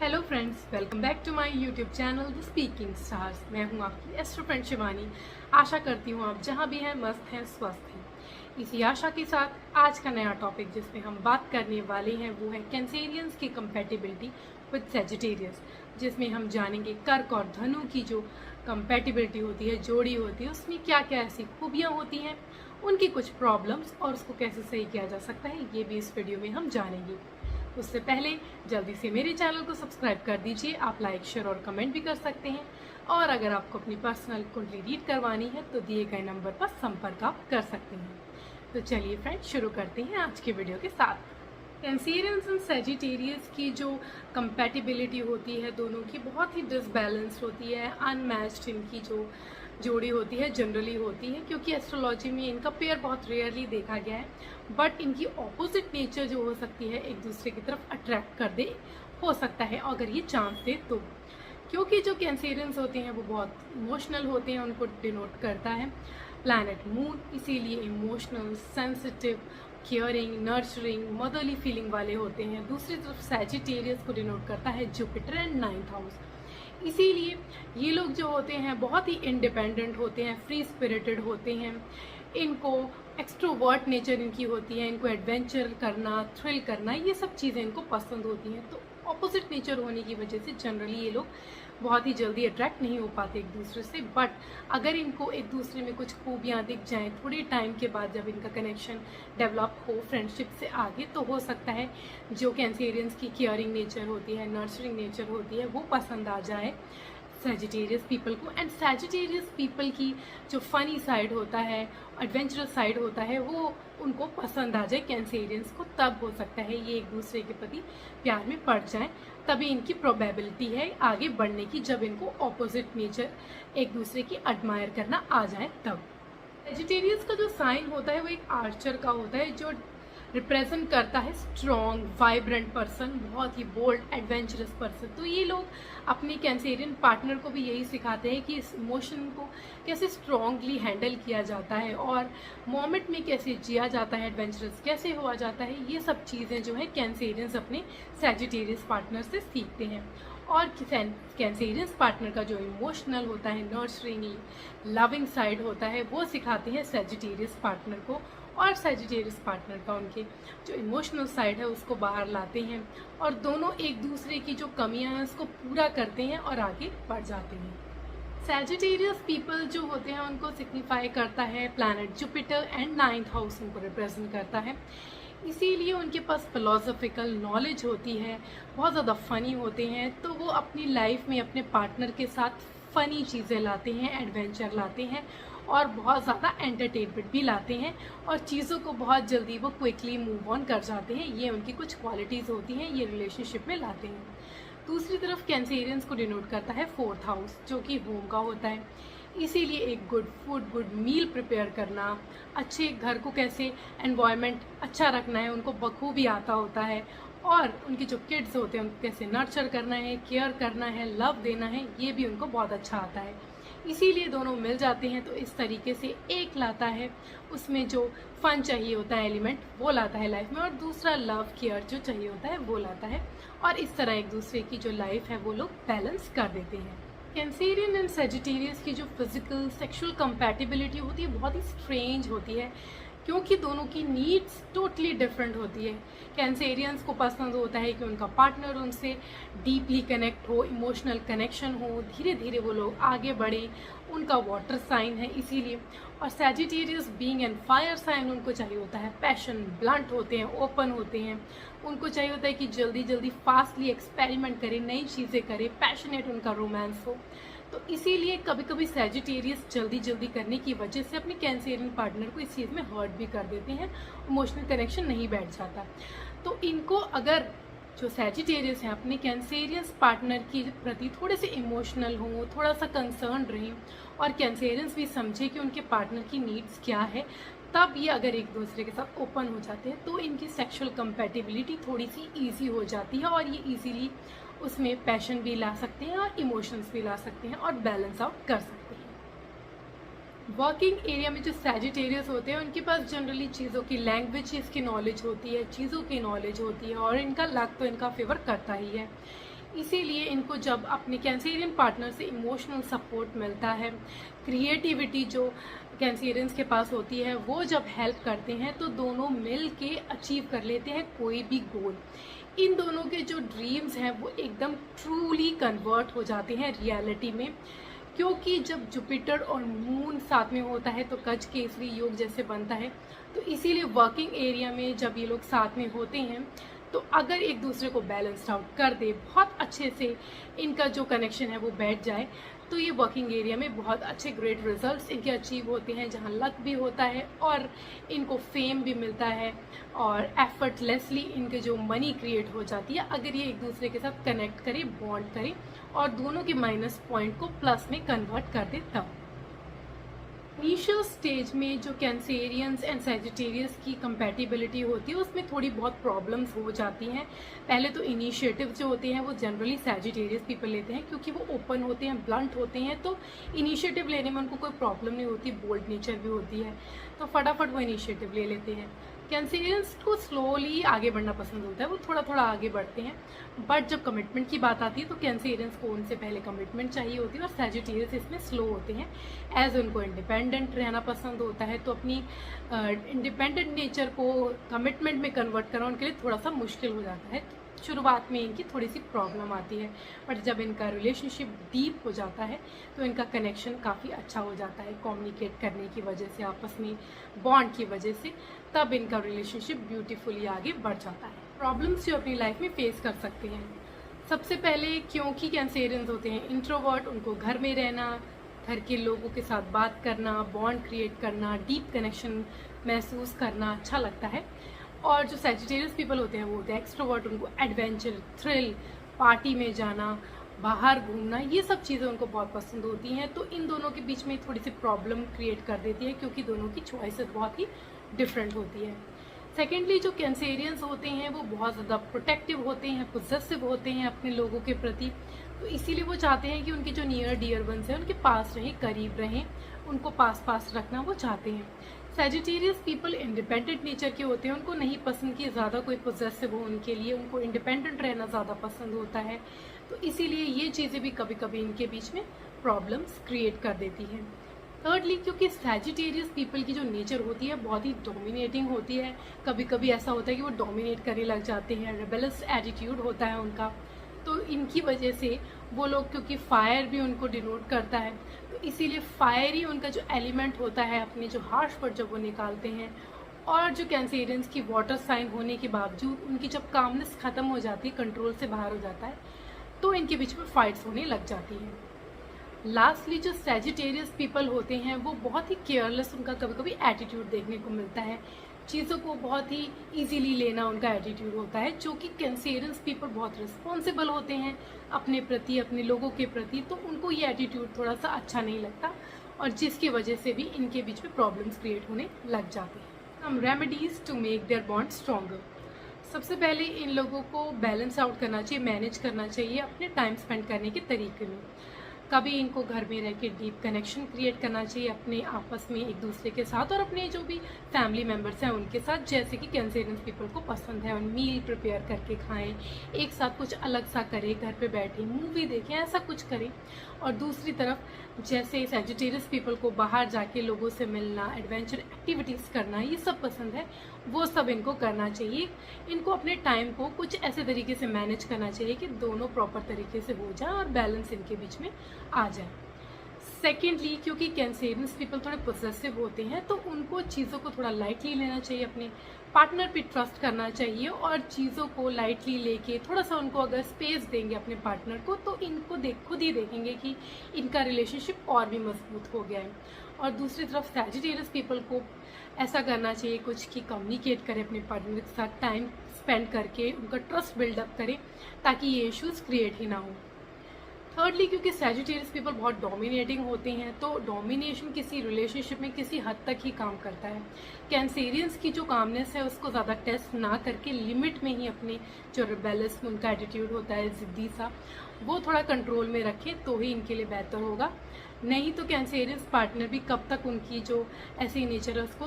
Hello friends, welcome back to my YouTube channel the speaking stars. मैं हूं आपकी astro friend Shivani. आशा करती हूं आप जहां भी हैं मस्त हैं, स्वस्थ हैं। इसी आशा के साथ आज का नया टॉपिक जिसमें हम बात करने वाले हैं वो है कैंसेरियंस की कंपैटिबिलिटी विद सेजिटेरियस, जिसमें हम जानेंगे कर्क और धनु की जो कंपैटिबिलिटी होती है, जोड़ी होती है, उसमें क्या क्या ऐसी खूबियाँ होती हैं, उनकी कुछ प्रॉब्लम्स और उसको कैसे सही किया जा सकता है, ये भी इस वीडियो में हम जानेंगे। उससे पहले जल्दी से मेरे चैनल को सब्सक्राइब कर दीजिए। आप लाइक, शेयर और कमेंट भी कर सकते हैं। और अगर आपको अपनी पर्सनल कुंडली रीड करवानी है तो दिए गए नंबर पर संपर्क आप कर सकते हैं। तो चलिए फ्रेंड्स, शुरू करते हैं आज के वीडियो के साथ। कैंसेरियंस एंड सेजिटेरियस की जो कंपैटिबिलिटी होती है दोनों की बहुत ही डिसबैलेंस्ड होती है, अनमैच्ड इनकी जो जोड़ी होती है जनरली होती है, क्योंकि एस्ट्रोलॉजी में इनका पेयर बहुत रेयरली देखा गया है। बट इनकी ऑपोजिट नेचर जो हो सकती है एक दूसरे की तरफ अट्रैक्ट कर दे, हो सकता है अगर ये चांस दे तो। क्योंकि जो कैंसेरियंस होते हैं वो बहुत इमोशनल होते हैं, उनको डिनोट करता है प्लैनेट मून, इसीलिए emotional, sensitive, caring, nurturing, motherly feeling वाले होते हैं। दूसरी तरफ सैजिटेरियस को डिनोट करता है जुपिटर एंड 9th हाउस। इसीलिए ये लोग जो होते हैं बहुत ही इंडिपेंडेंट होते हैं, फ्री स्पिरिटेड होते हैं। इनको एक्सट्रोवर्ट नेचर इनकी होती है, इनको एडवेंचर करना, थ्रिल करना, ये सब चीज़ें इनको पसंद होती हैं। तो ऑपोजिट नेचर होने की वजह से जनरली ये लोग बहुत ही जल्दी अट्रैक्ट नहीं हो पाते एक दूसरे से। बट अगर इनको एक दूसरे में कुछ खूबियाँ दिख जाएं थोड़े टाइम के बाद, जब इनका कनेक्शन डेवलप हो फ्रेंडशिप से आगे, तो हो सकता है जो कैंसेरियंस की केयरिंग नेचर होती है, नर्चरिंग नेचर होती है, वो पसंद आ जाए सैजिटेरियस पीपल को। एंड सैजिटेरियस पीपल की जो फनी साइड होता है, एडवेंचरस साइड होता है, वो उनको पसंद आ जाए कैंसेरियंस को। तब हो सकता है ये एक दूसरे के प्रति प्यार में पड़ जाएं। तभी इनकी प्रोबेबिलिटी है आगे बढ़ने की, जब इनको ऑपोजिट नेचर एक दूसरे की एडमायर करना आ जाए तब। सैजिटेरियस का जो साइन होता है वो एक आर्चर का होता है, जो रिप्रेजेंट करता है स्ट्रॉन्ग, वाइब्रेंट पर्सन, बहुत ही बोल्ड, एडवेंचरस पर्सन। तो ये लोग अपने कैंसेरियन पार्टनर को भी यही सिखाते हैं कि इस इमोशन को कैसे स्ट्रॉन्गली हैंडल किया जाता है और मोमेंट में कैसे जिया जाता है, एडवेंचरस कैसे हुआ जाता है। ये सब चीज़ें जो है कैंसेरियंस अपने सैजिटेरियस पार्टनर से सीखते हैं। और कैंसेरियंस पार्टनर का जो इमोशनल होता है, नर्चरिंग, लविंग साइड होता है, वो सिखाते हैं सैजिटेरियस पार्टनर को। और सैजिटेरियस पार्टनर का उनके जो इमोशनल साइड है उसको बाहर लाते हैं, और दोनों एक दूसरे की जो कमियां हैं उसको पूरा करते हैं और आगे बढ़ जाते हैं। सैजिटेरियस पीपल जो होते हैं उनको सिग्निफाई करता है planet Jupiter and 9th house उनको रिप्रेजेंट करता है। इसीलिए उनके पास फिलोसॉफिकल नॉलेज होती है, बहुत ज़्यादा फ़नी होते हैं। तो वो अपनी लाइफ में अपने पार्टनर के साथ फ़नी चीज़ें लाते हैं, एडवेंचर लाते हैं और बहुत ज़्यादा एंटरटेनमेंट भी लाते हैं, और चीज़ों को बहुत जल्दी वो क्विकली मूव ऑन कर जाते हैं। ये उनकी कुछ क्वालिटीज़ होती हैं, ये रिलेशनशिप में लाते हैं। दूसरी तरफ कैंसेरियंस को डिनोट करता है 4th हाउस, जो कि होम का होता है। इसीलिए एक good food, good meal prepare करना, अच्छे घर को कैसे एनवायरनमेंट अच्छा रखना है उनको बखूबी आता होता है। और उनके जो किड्स होते हैं उनको कैसे नर्चर करना है, केयर करना है, लव देना है, ये भी उनको बहुत अच्छा आता है। इसीलिए दोनों मिल जाते हैं। तो इस तरीके से एक लाता है उसमें जो फन चाहिए होता है एलिमेंट, वो लाता है लाइफ में, और दूसरा लव, केयर जो चाहिए होता है वो लाता है। और इस तरह एक दूसरे की जो लाइफ है वो लोग बैलेंस कर देते हैं। कैंसेरियन एंड सैजिटेरियस की जो फिजिकल सेक्सुअल कंपैटिबिलिटी होती है बहुत ही स्ट्रेंज होती है, क्योंकि दोनों की नीड्स टोटली डिफरेंट होती है। कैंसेरियंस को पसंद होता है कि उनका पार्टनर उनसे डीपली कनेक्ट हो, इमोशनल कनेक्शन हो, धीरे धीरे वो लोग आगे बढ़े, उनका वाटर साइन है इसीलिए। और Sagittarius being and fire sign, उनको चाहिए होता है पैशन, ब्लंट होते हैं, ओपन होते हैं, उनको चाहिए होता है कि जल्दी जल्दी फास्टली एक्सपेरिमेंट करें, नई चीज़ें करें, पैशनेट उनका रोमांस हो। तो इसीलिए कभी कभी सैजिटेरियस जल्दी जल्दी करने की वजह से अपने कैंसेरियन पार्टनर को इस चीज़ में हर्ट भी कर देते हैं, इमोशनल कनेक्शन नहीं बैठ जाता। तो इनको अगर जो सैजिटेरियस हैं अपने कैंसेरियंस पार्टनर के प्रति थोड़े से इमोशनल हों, थोड़ा सा कंसर्न रहें, और कैंसेरियंस भी समझे कि उनके पार्टनर की नीड्स क्या है, तब ये अगर एक दूसरे के साथ ओपन हो जाते हैं तो इनकी सेक्सुअल कंपैटिबिलिटी थोड़ी सी ईजी हो जाती है, और ये ईजीली उसमें पैशन भी ला सकते हैं और इमोशंस भी ला सकते हैं और बैलेंस आउट कर सकते हैं। वर्किंग एरिया में जो सैजिटेरियस होते हैं उनके पास जनरली चीज़ों की, लैंग्वेज की नॉलेज होती है, चीज़ों की नॉलेज होती है, और इनका लक तो इनका फेवर करता ही है। इसीलिए इनको जब अपने कैंसेरियन पार्टनर से इमोशनल सपोर्ट मिलता है, क्रिएटिविटी जो कैंसेरियंस के पास होती है वो जब हेल्प करते हैं, तो दोनों मिल के अचीव कर लेते हैं कोई भी गोल। इन दोनों के जो ड्रीम्स हैं वो एकदम ट्रूली कन्वर्ट हो जाते हैं रियलिटी में, क्योंकि जब जुपिटर और मून साथ में होता है तो गज केसरी योग जैसे बनता है। तो इसीलिए वर्किंग एरिया में जब ये लोग साथ में होते हैं, तो अगर एक दूसरे को बैलेंस्ड आउट कर दे, बहुत अच्छे से इनका जो कनेक्शन है वो बैठ जाए, तो ये वर्किंग एरिया में बहुत अच्छे ग्रेट रिजल्ट्स इनके अचीव होते हैं, जहाँ लक भी होता है और इनको फेम भी मिलता है और एफर्टलेसली इनके जो मनी क्रिएट हो जाती है, अगर ये एक दूसरे के साथ कनेक्ट करे, बॉन्ड करे और दोनों के माइनस पॉइंट को प्लस में कन्वर्ट कर दे तब। इनिशियल स्टेज में जो कैंसेरियंस एंड सैजिटेरियस की कंपैटिबिलिटी होती है उसमें थोड़ी बहुत प्रॉब्लम्स हो जाती हैं। पहले तो इनिशिएटिव जो होते हैं वो जनरली सैजिटेरियस पीपल लेते हैं, क्योंकि वो ओपन होते हैं, ब्लंट होते हैं, तो इनिशिएटिव लेने में उनको कोई प्रॉब्लम नहीं होती, बोल्ड नेचर भी होती है, तो फटाफट वो इनिशिएटिव ले लेते हैं। कैंसेरियंस को स्लोली आगे बढ़ना पसंद होता है, वो थोड़ा थोड़ा आगे बढ़ते हैं, बट जब कमिटमेंट की बात आती है तो कैंसेरियंस को उनसे पहले कमिटमेंट चाहिए होती है और सैजिटेरियस इसमें स्लो होते हैं। एज उनको इंडिपेंडेंट रहना पसंद होता है, तो अपनी इंडिपेंडेंट नेचर को कमिटमेंट में कन्वर्ट करना उनके लिए थोड़ा सा मुश्किल हो जाता है। शुरुआत में इनकी थोड़ी सी प्रॉब्लम आती है, बट जब इनका रिलेशनशिप डीप हो जाता है तो इनका कनेक्शन काफ़ी अच्छा हो जाता है, कम्युनिकेट करने की वजह से, आपस में बॉन्ड की वजह से, तब इनका रिलेशनशिप ब्यूटीफुली आगे बढ़ जाता है। प्रॉब्लम्स जो अपनी लाइफ में फेस कर सकते हैं, सबसे पहले क्योंकि कैंसेरियंस होते हैं इंट्रोवर्ट, उनको घर में रहना, घर के लोगों के साथ बात करना, बॉन्ड क्रिएट करना, डीप कनेक्शन महसूस करना अच्छा लगता है। और जो सैजिटेरियस पीपल होते हैं वो होते हैं एक्सट्रोवर्ट, उनको एडवेंचर, थ्रिल, पार्टी में जाना, बाहर घूमना, ये सब चीज़ें उनको बहुत पसंद होती हैं। तो इन दोनों के बीच में थोड़ी सी प्रॉब्लम क्रिएट कर देती है, क्योंकि दोनों की चॉइसेस बहुत ही डिफरेंट होती है। सेकेंडली जो कैंसेरियंस होते हैं वो बहुत ज़्यादा प्रोटेक्टिव होते हैं, पोजेसिव होते हैं अपने लोगों के प्रति, तो इसीलिए वो चाहते हैं कि उनके जो नियर डियर वंस हैं उनके पास रहें, करीब रहें, उनको पास पास रखना वो चाहते हैं। सैजिटेरियस पीपल इंडिपेंडेंट नेचर के होते हैं, उनको नहीं पसंद कि ज़्यादा कोई पोजेसिव हो उनके लिए, उनको इंडिपेंडेंट रहना ज़्यादा पसंद होता है, तो इसीलिए ये चीज़ें भी कभी कभी इनके बीच में प्रॉब्लम्स क्रिएट कर देती हैं। थर्डली क्योंकि सैजिटेरियस पीपल की जो नेचर होती है बहुत ही डोमिनेटिंग होती है, कभी कभी ऐसा होता है कि वो डोमिनेट करने लग जाते हैं, रेबेलस एटीट्यूड होता है उनका, तो इनकी वजह से वो लोग, क्योंकि फायर भी उनको डिनोट करता है, तो इसीलिए फायर ही उनका जो एलिमेंट होता है अपने जो हार्श पर जब वो निकालते हैं। और जो कैंसेरियंस की वाटर साइन होने के बावजूद उनकी जब कामनेस ख़त्म हो जाती है, कंट्रोल से बाहर हो जाता है, तो इनके बीच में फाइट्स होने लग जाती हैं। लास्टली जो सैजिटेरियस पीपल होते हैं वो बहुत ही केयरलेस, उनका कभी कभी एटीट्यूड देखने को मिलता है, चीज़ों को बहुत ही इजीली लेना उनका एटीट्यूड होता है, जो कि कैंसेरियंस पीपल बहुत रिस्पॉन्सिबल होते हैं अपने प्रति, अपने लोगों के प्रति, तो उनको ये एटीट्यूड थोड़ा सा अच्छा नहीं लगता और जिसकी वजह से भी इनके बीच में प्रॉब्लम्स क्रिएट होने लग जाते हैं। हम remedies to make their bond stronger. सबसे पहले इन लोगों को बैलेंस आउट करना चाहिए, मैनेज करना चाहिए अपने टाइम स्पेंड करने के तरीके में। कभी इनको घर में रह के डीप कनेक्शन क्रिएट करना चाहिए अपने आपस में एक दूसरे के साथ और अपने जो भी फैमिली मेम्बर्स हैं उनके साथ, जैसे कि कैंसेरियंस पीपल को पसंद है, मील प्रिपेयर करके खाएं, एक साथ कुछ अलग सा करें, घर पे बैठे मूवी देखें, ऐसा कुछ करें। और दूसरी तरफ जैसे सैजिटेरियस पीपल को बाहर जाके लोगों से मिलना, एडवेंचर एक्टिविटीज़ करना, ये सब पसंद है, वो सब इनको करना चाहिए। इनको अपने टाइम को कुछ ऐसे तरीके से मैनेज करना चाहिए कि दोनों प्रॉपर तरीके से हो जाए और बैलेंस इनके बीच में आ जाए। सेकेंडली क्योंकि कैंसेरियंस पीपल थोड़े पोजेसिव होते हैं, तो उनको चीज़ों को थोड़ा लाइटली लेना चाहिए, अपने पार्टनर पे ट्रस्ट करना चाहिए और चीज़ों को लाइटली लेके थोड़ा सा उनको अगर स्पेस देंगे अपने पार्टनर को, तो इनको खुद ही देखेंगे कि इनका रिलेशनशिप और भी मजबूत हो गया है। और दूसरी तरफ सैजिटेरियस पीपल को ऐसा करना चाहिए कुछ कि कम्युनिकेट करें अपने पार्टनर के साथ, टाइम स्पेंड करके उनका ट्रस्ट बिल्डअप करें ताकि ये इश्यूज़ क्रिएट ही ना हो। थर्डली क्योंकि सैजिटेरियस पीपल बहुत डोमिनेटिंग होते हैं, तो डोमिनेशन किसी रिलेशनशिप में किसी हद तक ही काम करता है। कैंसेरियंस की जो कामनेस है उसको ज़्यादा टेस्ट ना करके लिमिट में ही अपने जो रिबेलस उनका एटीट्यूड होता है, ज़िद्दी सा, वो थोड़ा कंट्रोल में रखें तो ही इनके लिए बेहतर होगा। नहीं तो कैंसेरियस पार्टनर भी कब तक उनकी जो ऐसी नेचर है उसको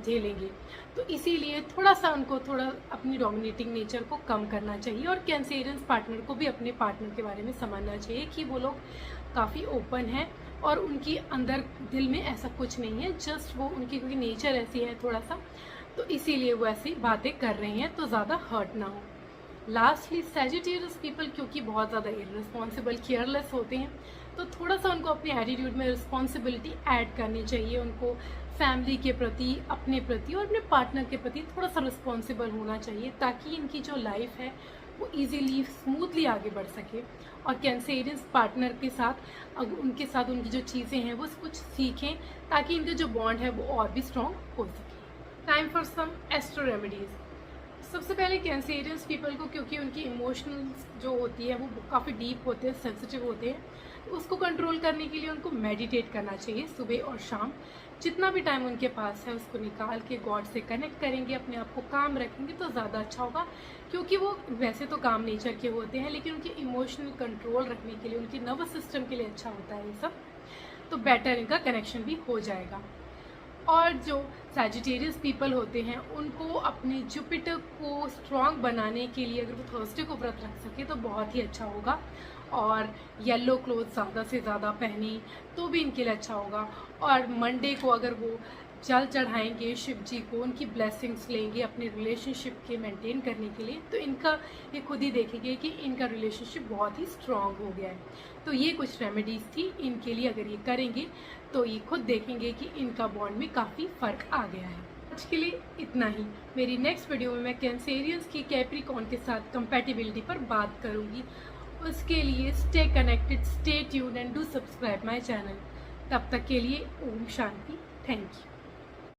झेलेंगे। तो इसीलिए थोड़ा सा उनको थोड़ा अपनी डोमिनेटिंग नेचर को कम करना चाहिए, और कैंसेरियस पार्टनर को भी अपने पार्टनर के बारे में समझना चाहिए कि वो लोग काफ़ी ओपन हैं और उनकी अंदर दिल में ऐसा कुछ नहीं है, जस्ट वो उनकी क्योंकि नेचर ऐसी है थोड़ा सा, तो इसीलिए वो ऐसी बातें कर रही हैं, तो ज़्यादा हर्ट ना हो। लास्टली सैजिटेरियस पीपल क्योंकि बहुत ज़्यादा इररिस्पॉन्सिबल केयरलेस होते हैं, तो थोड़ा सा उनको अपने एटीट्यूड में रिस्पॉन्सिबिलिटी ऐड करनी चाहिए। उनको फैमिली के प्रति, अपने प्रति और अपने पार्टनर के प्रति थोड़ा सा रिस्पॉन्सिबल होना चाहिए, ताकि इनकी जो लाइफ है वो इजीली स्मूथली आगे बढ़ सके, और कैंसेरियस पार्टनर के साथ उनके साथ उनकी जो चीज़ें हैं वो कुछ सीखें, ताकि इनका जो बॉन्ड है वो और भी स्ट्रॉन्ग हो सके। Time for some astro remedies. सबसे पहले कैंसेरियस पीपल को, क्योंकि उनकी इमोशनल्स जो होती है वो काफ़ी डीप होते हैं, सेंसिटिव होते हैं, तो उसको कंट्रोल करने के लिए उनको मेडिटेट करना चाहिए सुबह और शाम। जितना भी टाइम उनके पास है उसको निकाल के गॉड से कनेक्ट करेंगे, अपने आप को काम रखेंगे तो ज़्यादा अच्छा होगा, क्योंकि वो वैसे तो काम नेचर के होते हैं, लेकिन उनके इमोशनल कंट्रोल रखने के लिए, उनके नर्वस सिस्टम के लिए अच्छा होता है ये सब, तो बेटर इनका कनेक्शन भी हो जाएगा। और जो सैजिटेरियस पीपल होते हैं उनको अपने जुपिटर को स्ट्रॉन्ग बनाने के लिए अगर वो थर्सडे को व्रत रख सके तो बहुत ही अच्छा होगा, और येलो क्लोथ ज़्यादा से ज़्यादा पहने तो भी इनके लिए अच्छा होगा। और मंडे को अगर वो जल चढ़ाएंगे शिव जी को, उनकी ब्लेसिंग्स लेंगे अपने रिलेशनशिप के मेंटेन करने के लिए, तो इनका ये खुद ही देखेंगे कि इनका रिलेशनशिप बहुत ही स्ट्रॉन्ग हो गया है। तो ये कुछ रेमेडीज़ थी इनके लिए, अगर ये करेंगे तो ये खुद देखेंगे कि इनका बॉन्ड में काफ़ी फ़र्क आ गया है। आज के लिए इतना ही। मेरी नेक्स्ट वीडियो में मैं कैंसेरियंस की कैप्रिकॉर्न के साथ कंपैटिबिलिटी पर बात करूँगी। उसके लिए stay connected, stay tuned and do subscribe my channel. तब तक के लिए ओम शांति, थैंक यू।